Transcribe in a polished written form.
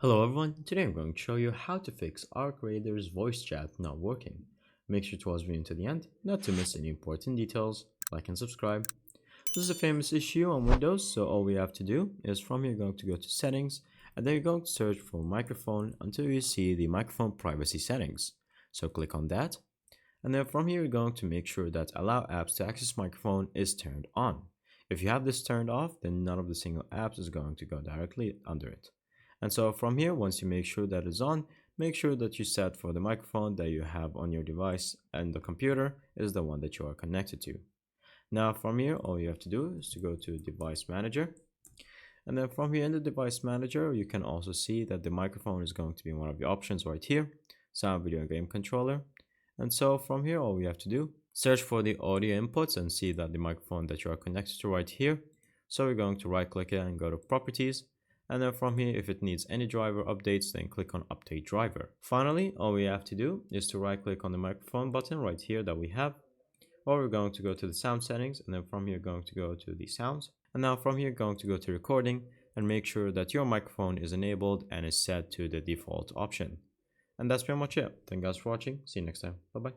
Hello everyone, today I'm going to show you how to fix Arc Raider's voice chat not working. Make sure to watch the video to the end, not to miss any important details. Like and subscribe. This is a famous issue on Windows, so all we have to do is from here you're going to go to settings, and then you're going to search for microphone until you see the microphone privacy settings. So click on that, and then from here you're going to make sure that allow apps to access microphone is turned on. If you have this turned off, then none of the single apps is going to go directly under it. And so from here, once you make sure that is on, make sure that you set for the microphone that you have on your device and the computer is the one that you are connected to. Now from here, all you have to do is to go to device manager. And then from here in the device manager, you can also see that the microphone is going to be one of the options right here, sound video game controller. And so from here, all we have to do, search for the audio inputs and see that the microphone that you are connected to right here. So we're going to right click it and go to properties. And then from here, if it needs any driver updates, then click on update driver. Finally, all we have to do is to right click on the microphone button right here that we have, or we're going to go to the sound settings, and then from here going to go to the sounds. And now from here going to go to recording and make sure that your microphone is enabled and is set to the default option. And that's pretty much it. Thank you guys for watching. See you next time. Bye bye.